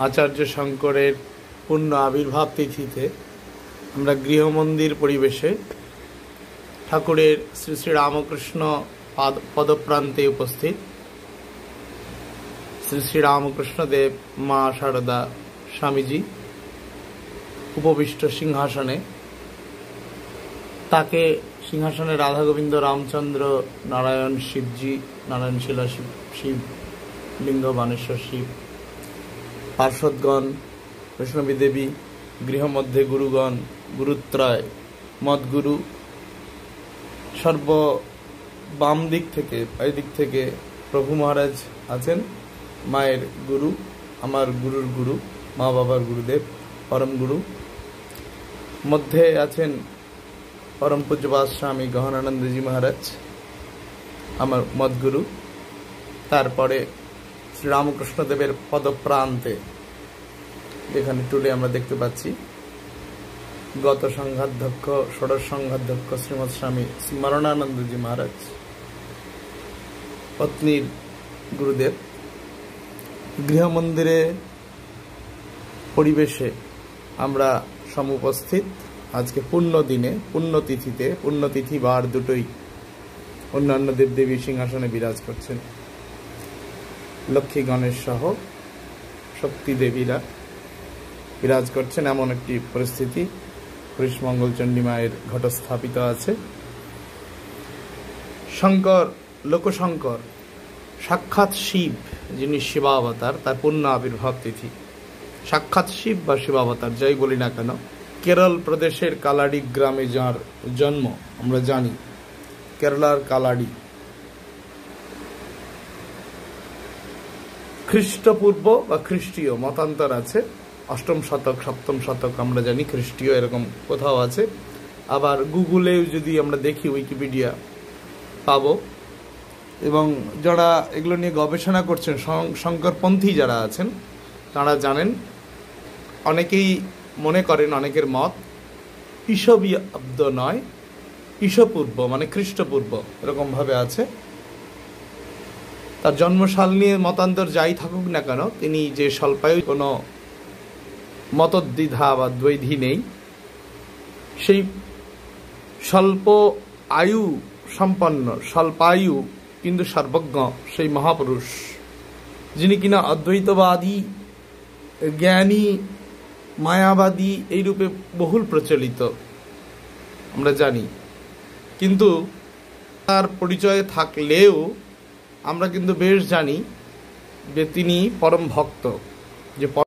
আচার্য শঙ্করের পূর্ণ আবির্ভাব তিথিতে আমরা গৃহমন্দির পরিবেশে ঠাকুরের শ্রী শ্রী রামকৃষ্ণ পদপ্রান্তে উপস্থিত শ্রী শ্রী রামকৃষ্ণদেব, মা শারদা, স্বামীজি উপবিষ্ট সিংহাসনে, তাকে সিংহাসনে রাধা গোবিন্দ, রামচন্দ্র, নারায়ণ, শিবজি, নারায়ণ শিলা শিব লিঙ্গ, বানেশ্বর শিব, পার্শ্বদগণ, বৈষ্ণবী দেবী, গৃহমধ্যে গুরুগণ, গুরুত্রয়, মদগুরু, সর্ব বাম দিক থেকে, এই দিক থেকে প্রভু মহারাজ আছেন, মায়ের গুরু, আমার গুরুর গুরু, মা বাবার গুরুদেব, পরম গুরু। মধ্যে আছেন পরম পূজ্যপাদ স্বামী গহনানন্দজি মহারাজ, আমার মদগুরু। তারপরে শ্রীরামকৃষ্ণদেবের পদপ্রান্তে, যেখানে টুলে আমরা দেখতে পাচ্ছি, গত সংঘাধ্যক্ষ, ষোড়শ সংঘাধ্যক্ষ শ্রীমৎ স্বামী স্মরণানন্দজি মহারাজ, পত্নীর গুরুদেব। গৃহমন্দিরে পরিবেশে আমরা সমুপস্থিত আজকে পুণ্যদিনে, পুণ্যতিথিতে, পুণ্যতিথি বার দুটোই অন্যান্য দেবদেবী সিংহাসনে বিরাজ করছেন। লক্ষ্মী গণেশ সহ শক্তি দেবীরা বিরাজ করছেন, এমন একটি পরিস্থিতি। হরিশমঙ্গল চণ্ডী মায়ের ঘট স্থাপিত আছে। শঙ্কর, লোকশঙ্কর, সাক্ষাৎ শিব, যিনি শিবাবতার, তার পূর্ণ আবির্ভাব তিথি। সাক্ষাৎ শিব বা শিবাবতার যাই বলি না কেন, কেরল প্রদেশের কালাডি গ্রামে যার জন্ম আমরা জানি, কেরলার কালাডি। খ্রিস্টপূর্ব বা খ্রিস্টীয় মতান্তর আছে, 8ম শতক 7ম শতক আমরা জানি, খ্রিস্টীয় এরকম কোথাও আছে। আবার গুগলেও যদি আমরা দেখি, উইকিপিডিয়া পাবো। এবং যারা এগুলো নিয়ে গবেষণা করছেন, শঙ্করপন্থী যারা আছেন, তারা জানেন, অনেকেই মনে করেন, অনেকের মত ঈশবীয়াব্দ নয়, ঈশপূর্ব মানে খ্রিস্টপূর্ব এরকমভাবে আছে। তার জন্মসাল নিয়ে মতান্তর যাই থাকুক না কেন, তিনি যে স্বল্পায়ু, কোনো মতদ্বিধা বা দ্বৈধি নেই। সেই স্বল্প আয়ু সম্পন্ন, স্বল্পায়ু কিন্তু সর্বজ্ঞ সেই মহাপুরুষ, যিনি কিনা অদ্বৈতবাদী, জ্ঞানী, মায়াবাদী এই রূপে বহুল প্রচলিত আমরা জানি। কিন্তু তার পরিচয় থাকলেও আমরা কিন্তু বেশ জানি যে তিনি পরম ভক্ত, যে